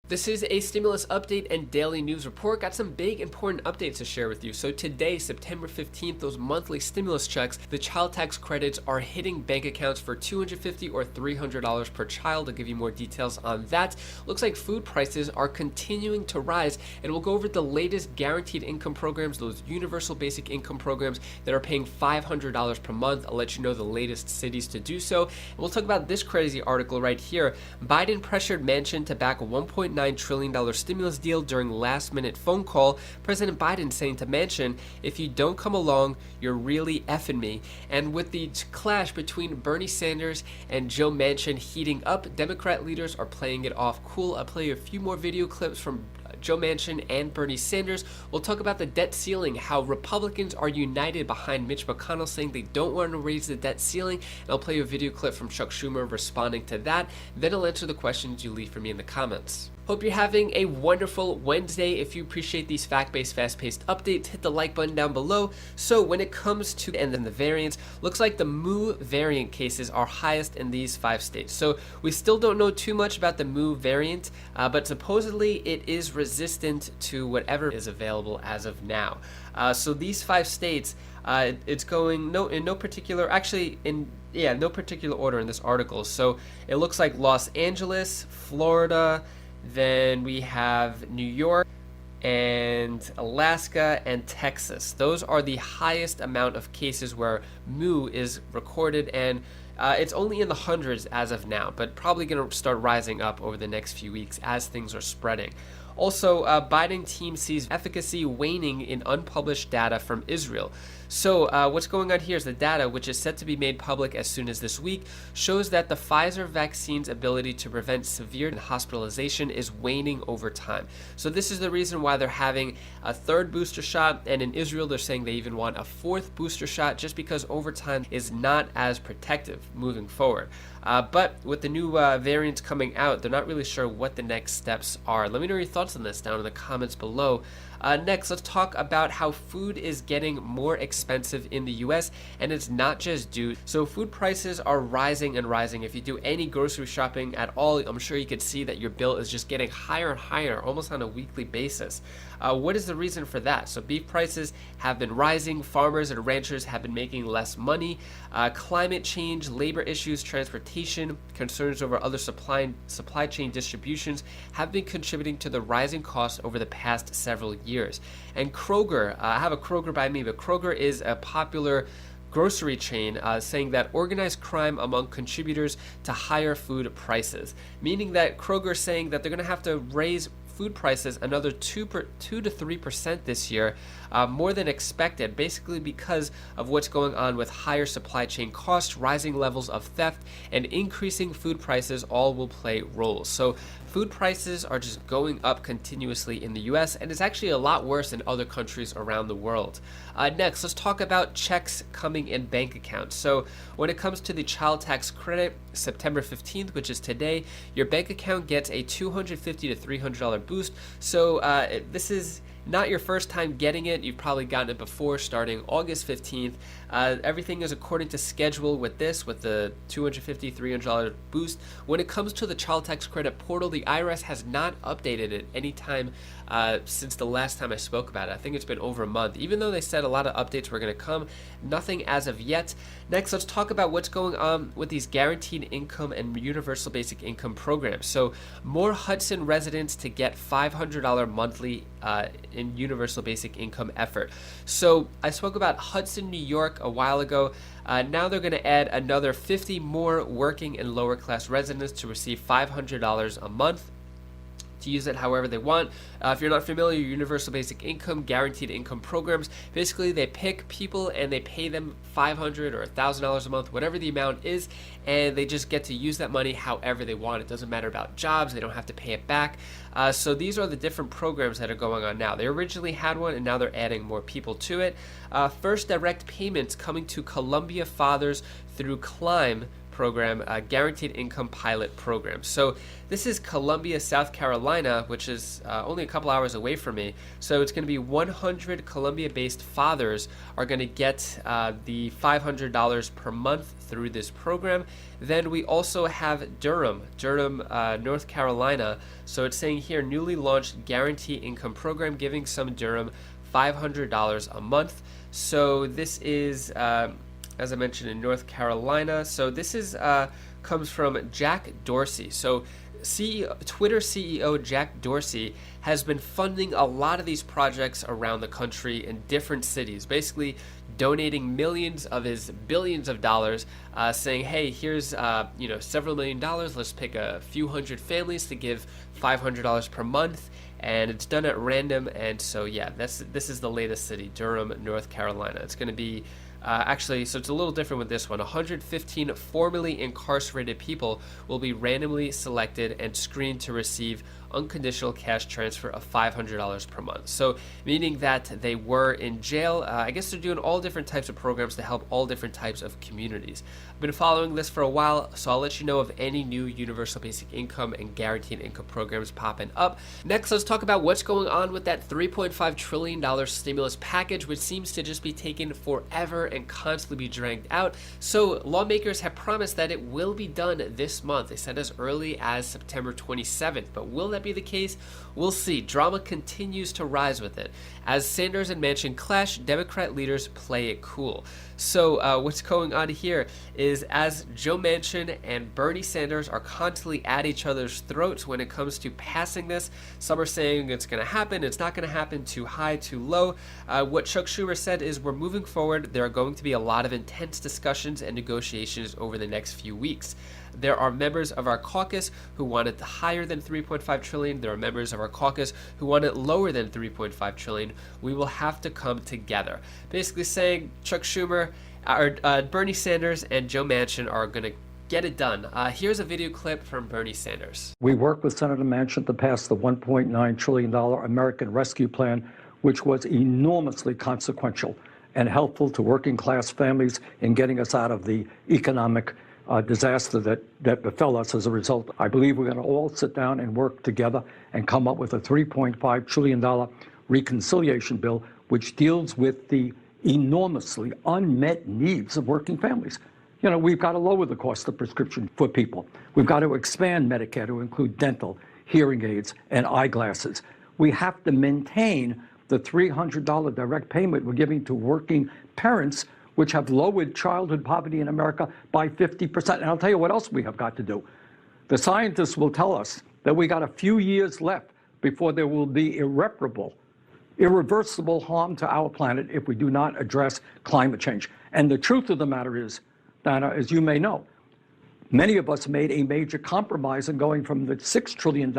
This is a stimulus update and daily news report. Got some big important updates to share with you. So today, September 15th, those monthly stimulus checks, the child tax credits are hitting bank accounts for $250 or $300 per child. I'll give you more details on that. Looks like food prices are continuing to rise, and we'll go over the latest guaranteed income programs, those universal basic income programs that are paying $500 per month. I'll let you know the latest cities to do so. And we'll talk about this crazy article right here. Biden pressured Manchin to back a $1.9 trillion stimulus deal during last-minute phone call. President Biden saying to Manchin, "If you don't come along, you're really effing me." And with the clash between Bernie Sanders and Joe Manchin heating up, Democrat leaders are playing it off cool. I'll play you a few more video clips from Joe Manchin and Bernie Sanders. We'll talk about the debt ceiling, how Republicans are united behind Mitch McConnell saying they don't want to raise the debt ceiling. And I'll play you a video clip from Chuck Schumer responding to that. Then I'll answer the questions you leave for me in the comments. Hope you're having a wonderful Wednesday. If you appreciate these fact-based, fast-paced updates, hit the like button down below. So when it comes to and then the variants, looks like the Mu variant cases are highest in these 5 states. So we still don't know too much about the Mu variant, but supposedly it is resistant to whatever is available as of now. So these 5 states, it's going in no particular order in this article. So it looks like Los Angeles, Florida, then we have New York and Alaska and Texas. Those are the highest amount of cases where Mu is recorded, and it's only in the hundreds as of now, but probably going to start rising up over the next few weeks as things are spreading. Also, Biden team sees efficacy waning in unpublished data from Israel. So what's going on here is the data, which is set to be made public as soon as this week, shows that the Pfizer vaccine's ability to prevent severe hospitalization is waning over time. So this is the reason why they're having a 3rd booster shot, and in Israel they're saying they even want a 4th booster shot, just because over time is not as protective moving forward. But with the new variants coming out, they're not really sure what the next steps are. Let me know your thoughts on this down in the comments below. Next, let's talk about how food is getting more expensive in the US, and it's not just due. So food prices are rising and rising. If you do any grocery shopping at all, I'm sure you could see that your bill is just getting higher and higher, almost on a weekly basis. What is the reason for that? So beef prices have been rising. Farmers and ranchers have been making less money. Climate change, labor issues, transportation, concerns over other supply chain distributions have been contributing to the rising costs over the past several years. And Kroger, I have a Kroger by me, but Kroger is a popular grocery chain saying that organized crime among contributors to higher food prices, meaning that Kroger is saying that they're going to have to raise food prices another 2 to 3% this year, more than expected, basically because of what's going on with higher supply chain costs, rising levels of theft, and increasing food prices all will play roles. So food prices are just going up continuously in the US, and it's actually a lot worse in other countries around the world. Next, let's talk about checks coming in bank accounts. So when it comes to the child tax credit, September 15th, which is today, your bank account gets a $250 to $300 boost. So this is not your first time getting it. You've probably gotten it before, starting August 15th. Everything is according to schedule with the $250, $300 boost. When it comes to the child tax credit portal, the IRS has not updated it any time since the last time I spoke about it. I think it's been over a month. Even though they said a lot of updates were going to come, nothing as of yet. Next, let's talk about what's going on with these guaranteed income and universal basic income programs. So more Hudson residents to get $500 monthly in universal basic income effort. So I spoke about Hudson, New York a while ago. Now they're going to add another 50 more working and lower class residents to receive $500 a month to use it however they want. If you're not familiar, universal basic income, guaranteed income programs, basically they pick people and they pay them $500 or $1,000 a month, whatever the amount is, and they just get to use that money however they want. It doesn't matter about jobs, they don't have to pay it back. So these are the different programs that are going on now. They originally had one and now they're adding more people to it. First direct payments coming to Columbia fathers through Climb program, Guaranteed Income Pilot Program. So this is Columbia, South Carolina, which is only a couple hours away from me. So it's going to be 100 Columbia-based fathers are going to get the $500 per month through this program. Then we also have Durham, North Carolina. So it's saying here, newly launched Guaranteed Income Program, giving some Durham $500 a month. So this is, as I mentioned, in North Carolina. So this is comes from Jack Dorsey. So Twitter CEO Jack Dorsey has been funding a lot of these projects around the country in different cities, basically donating millions of his billions of dollars, saying, hey, here's several $1,000,000. Let's pick a few hundred families to give $500 per month. And it's done at random. And so, yeah, this is the latest city, Durham, North Carolina. It's going to be actually, so it's a little different with this one. 115 formerly incarcerated people will be randomly selected and screened to receive unconditional cash transfer of $500 per month. So meaning that they were in jail. I guess they're doing all different types of programs to help all different types of communities. I've been following this for a while, so I'll let you know of any new universal basic income and guaranteed income programs popping up. Next, let's talk about what's going on with that $3.5 trillion stimulus package, which seems to just be taking forever and constantly be dragged out. So lawmakers have promised that it will be done this month. They said as early as September 27th, but will that be the case? We'll see. Drama continues to rise with it. As Sanders and Manchin clash, Democrat leaders play it cool. So what's going on here is, as Joe Manchin and Bernie Sanders are constantly at each other's throats when it comes to passing this. Some are saying it's going to happen, it's not going to happen, too high, too low. What Chuck Schumer said is, we're moving forward. There are going to be a lot of intense discussions and negotiations over the next few weeks. There are members of our caucus who want it higher than $3.5 trillion. There are members of our caucus who want it lower than $3.5 trillion. We will have to come together. Basically saying Chuck Schumer, Bernie Sanders, and Joe Manchin are going to get it done. Here's a video clip from Bernie Sanders. We worked with Senator Manchin to pass the $1.9 trillion American Rescue Plan, which was enormously consequential and helpful to working class families in getting us out of the economic disaster that befell us as a result. I believe we're going to all sit down and work together and come up with a $3.5 trillion reconciliation bill, which deals with the enormously unmet needs of working families. You know, we've got to lower the cost of prescription for people. We've got to expand Medicare to include dental, hearing aids, and eyeglasses. We have to maintain the $300 direct payment we're giving to working parents, which have lowered childhood poverty in America by 50%. And I'll tell you what else we have got to do. The scientists will tell us that we got a few years left before there will be irreversible harm to our planet if we do not address climate change. And the truth of the matter is, Dana, as you may know, many of us made a major compromise in going from the $6 trillion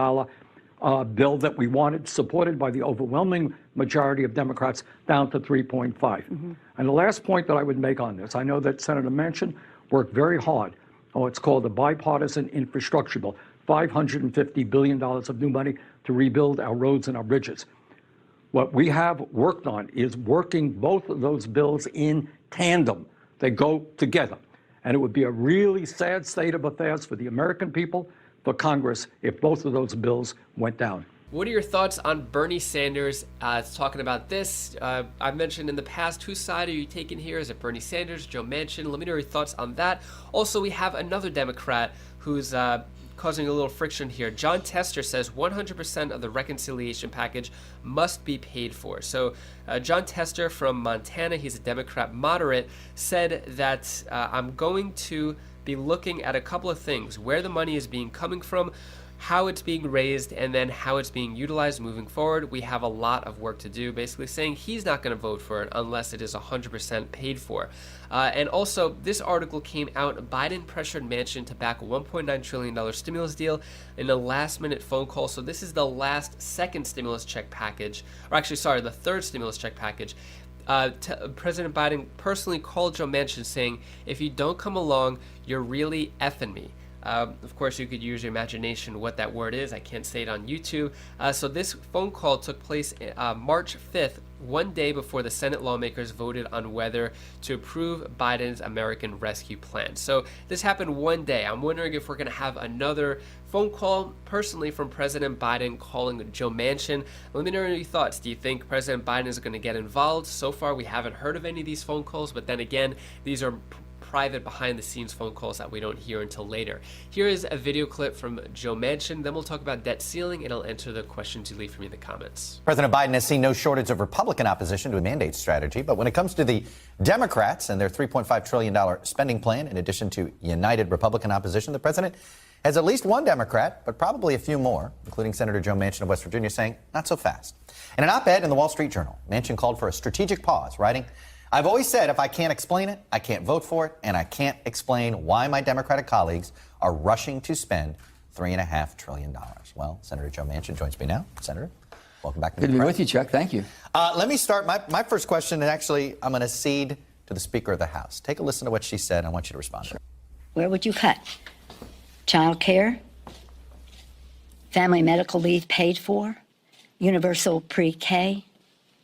bill that we wanted, supported by the overwhelming majority of Democrats, down to 3.5. Mm-hmm. And the last point that I would make on this, I know that Senator Manchin worked very hard on what's called the bipartisan infrastructure bill, $550 billion of new money to rebuild our roads and our bridges. What we have worked on is working both of those bills in tandem. They go together. And it would be a really sad state of affairs for the American people, for Congress, if both of those bills went down. What are your thoughts on Bernie Sanders talking about this? I've mentioned in the past, whose side are you taking here? Is it Bernie Sanders, Joe Manchin? Let me know your thoughts on that. Also, we have another Democrat who's causing a little friction here. John Tester says 100% of the reconciliation package must be paid for. So John Tester from Montana, he's a Democrat moderate, said that I'm going to be looking at a couple of things: where the money is coming from, how it's being raised, and then how it's being utilized moving forward. We have a lot of work to do, basically saying he's not going to vote for it unless it is 100% paid for. And also, this article came out, Biden pressured Manchin to back a $1.9 trillion stimulus deal in a last-minute phone call. So this is the second stimulus check package, or actually, sorry, the third stimulus check package. President Biden personally called Joe Manchin saying, if you don't come along, you're really effing me. Of course, you could use your imagination what that word is. I can't say it on YouTube. So this phone call took place March 5th, one day before the Senate lawmakers voted on whether to approve Biden's American Rescue Plan. So this happened one day. I'm wondering if we're going to have another phone call personally from President Biden calling Joe Manchin. Let me know your thoughts. Do you think President Biden is going to get involved? So far, we haven't heard of any of these phone calls, but then again, these are private behind-the-scenes phone calls that we don't hear until later. Here is a video clip from Joe Manchin. Then we'll talk about debt ceiling, and I'll answer the questions you leave for me in the comments. President Biden has seen no shortage of Republican opposition to a mandate strategy, but when it comes to the Democrats and their $3.5 trillion spending plan, in addition to united Republican opposition, the president has at least one Democrat, but probably a few more, including Senator Joe Manchin of West Virginia, saying, not so fast. In an op-ed in the Wall Street Journal, Manchin called for a strategic pause, writing, I've always said if I can't explain it, I can't vote for it, and I can't explain why my Democratic colleagues are rushing to spend $3.5 trillion. Well, Senator Joe Manchin joins me now. Senator, welcome back. Good to be with you, Chuck. Thank you. Let me start. My first question, and actually, I'm going to cede to the Speaker of the House. Take a listen to what she said. I want you to respond to it. Where would you cut? Child care? Family medical leave paid for? Universal pre-K?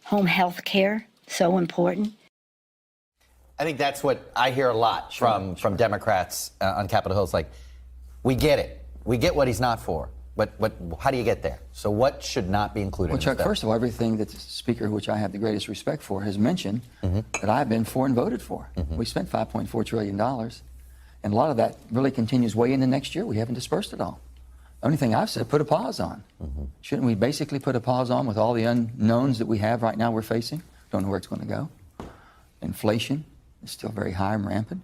Home health care? So important. I think that's what I hear a lot from Democrats on Capitol Hill. It's like, we get it. We get what he's not for. But how do you get there? So what should not be included? Well, Chuck, first of all, everything that the Speaker, which I have the greatest respect for, has mentioned that I've been for and voted for. We spent $5.4 trillion. And a lot of that really continues way into next year. We haven't dispersed it all. The only thing I've said, put a pause on. Shouldn't we basically put a pause on with all the unknowns that we have right now we're facing? Don't know where it's going to go. Inflation is still very high and rampant.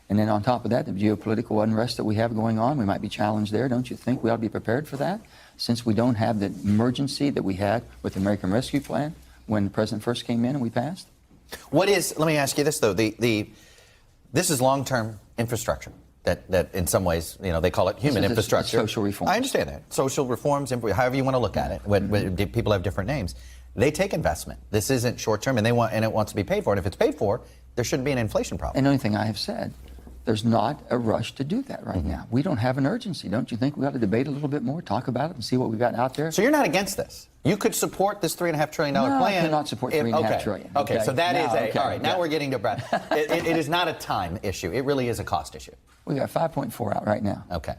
And then on top of that, the geopolitical unrest that we have going on, we might be challenged there. Don't you think we ought to be prepared for that? Since we don't have the emergency that we had with the American Rescue Plan when the president first came in and we passed? Let me ask you this, though. This is long-term infrastructure that in some ways, they call it human infrastructure. Social reform. I understand that. Social reforms, however you want to look at it. People have different names. They take investment. This isn't short-term, and it wants to be paid for. And if it's paid for, there shouldn't be an inflation problem. And the only thing I have said, there's not a rush to do that right now. We don't have an urgency. Don't you think we ought to debate a little bit more, talk about it, and see what we've got out there? So you're not against this? You could support this $3.5 trillion plan? No, I cannot support $3.5 trillion. Okay, so that is all right, now we're getting to Brad. It is not a time issue. It really is a cost issue. We got 5.4 out right now. Okay.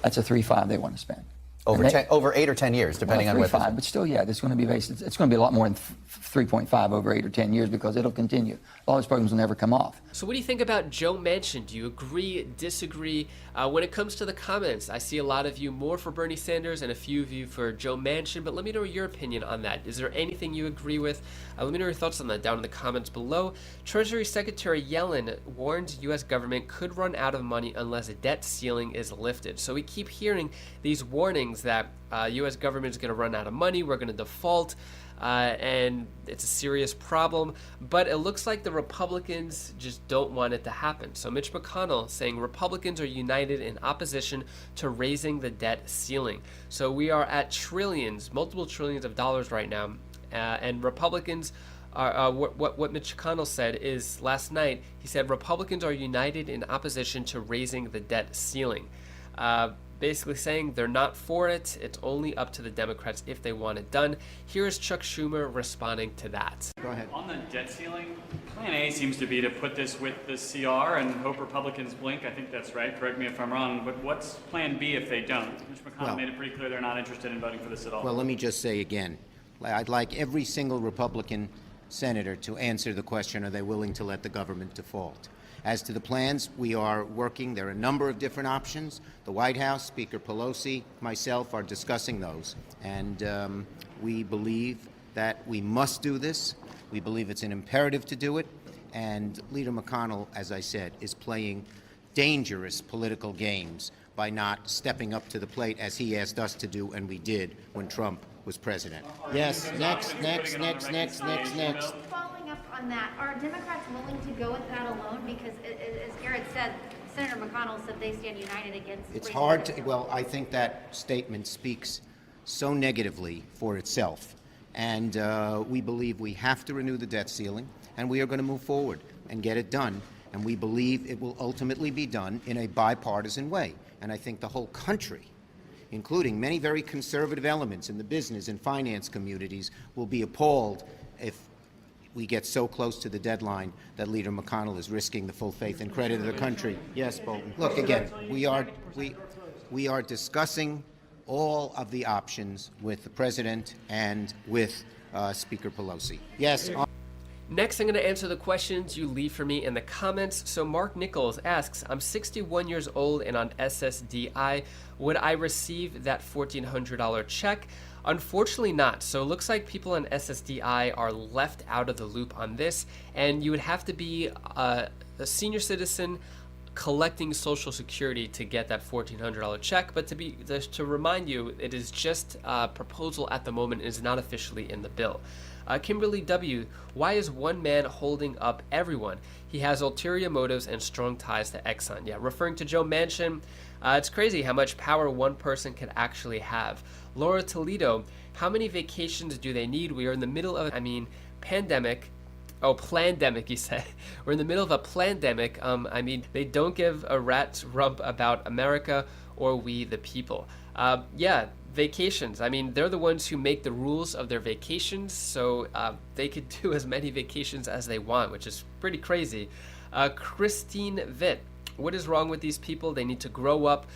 That's a 3.5 they want to spend. Over 8 or 10 years, depending on what. 3.5, but still, it's going to be based. It's going to be a lot more than 3.5 over 8 or 10 years because it'll continue. All those programs will never come off. So what do you think about Joe Manchin? Do you agree, disagree? When it comes to the comments, I see a lot of you more for Bernie Sanders and a few of you for Joe Manchin, but let me know your opinion on that. Is there anything you agree with? Let me know your thoughts on that down in the comments below. Treasury Secretary Yellen warns U.S. government could run out of money unless a debt ceiling is lifted. So we keep hearing these warnings that U.S. government is going to run out of money, we're going to default, and it's a serious problem. But it looks like the Republicans just don't want it to happen. So Mitch McConnell saying Republicans are united in opposition to raising the debt ceiling. So we are at trillions, multiple trillions of dollars right now, and Republicans are, what Mitch McConnell said is last night, he said Republicans are united in opposition to raising the debt ceiling. Basically saying they're not for it. It's only up to the Democrats if they want it done. Here is Chuck Schumer responding to that. Go ahead. On the debt ceiling, plan A seems to be to put this with the CR and hope Republicans blink. I think that's right. Correct me if I'm wrong. But what's plan B if they don't? Mitch McConnell made it pretty clear they're not interested in voting for this at all. Well, let me just say again, I'd like every single Republican senator to answer the question, are they willing to let the government default? As to the plans, we are working. There are a number of different options. The White House, Speaker Pelosi, myself are discussing those. And we believe that we must do this. We believe it's an imperative to do it. And Leader McConnell, as I said, is playing dangerous political games by not stepping up to the plate as he asked us to do, and we did when Trump was president. Yes, next. Following up on that, are Democrats willing to go with that alone? Because as Garrett said, Senator McConnell said they stand united against. It's hard to, well, I think that statement speaks so negatively for itself. And we believe we have to renew the debt ceiling, and we are going to move forward and get it done. And we believe it will ultimately be done in a bipartisan way. and I think the whole country, including many very conservative elements in the business and finance communities, will be appalled if we get so close to the deadline that Leader McConnell is risking the full faith and credit of the country. Yes, Bolton. Look, again, we are discussing all of the options with the President and with Speaker Pelosi. Yes. Next, I'm going to answer the questions you leave for me in the comments. So Mark Nichols asks, I'm 61 years old and on SSDI. Would I receive that $1,400 check? Unfortunately not. So it looks like people on SSDI are left out of the loop on this, and you would have to be a senior citizen collecting Social Security to get that $1,400 check. But to remind you, it is just a proposal at the moment. It is not officially in the bill. Kimberly W., why is one man holding up everyone? He has ulterior motives and strong ties to Exxon. Yeah, referring to Joe Manchin, it's crazy how much power one person can actually have. Laura Toledo, how many vacations do they need? We are in the middle of, pandemic. Oh, plandemic, he said. We're in the middle of a plandemic. They don't give a rat's rump about America or we the people. Yeah, vacations. They're the ones who make the rules of their vacations, so they could do as many vacations as they want, which is pretty crazy. Christine Vitt, what is wrong with these people? They need to grow up.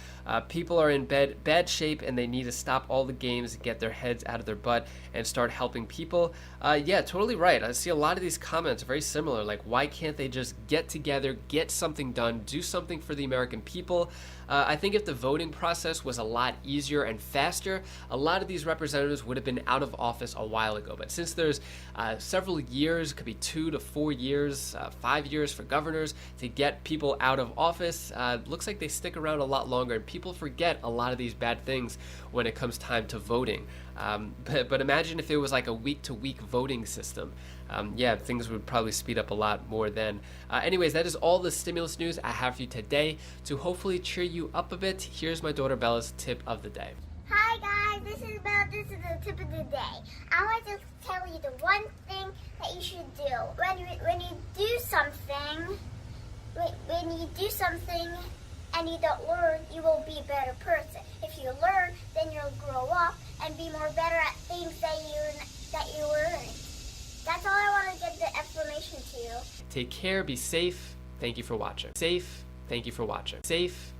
People are in bad shape, and they need to stop all the games, get their heads out of their butt, and start helping people. Yeah, totally right. I see a lot of these comments very similar. Like, why can't they just get together, get something done, do something for the American people? I think if the voting process was a lot easier and faster, a lot of these representatives would have been out of office a while ago. But since there's several years, could be 2 to 4 years, 5 years for governors to get people out of office, looks like they stick around a lot longer, and people forget a lot of these bad things when it comes time to voting. But imagine if it was like a week-to-week voting system. Yeah, things would probably speed up a lot more then. Anyways, that is all the stimulus news I have for you today. To hopefully cheer you up a bit, here's my daughter Bella's tip of the day. Hi guys, this is Bella. This is the tip of the day. I want to tell you the one thing that you should do. When you do something, and you don't learn, you will be a better person. If you learn, then you'll grow up and be more better at things that you learn. That's all I want to give the explanation to you. Take care, be safe. Thank you for watching. Safe. Thank you for watching. Safe.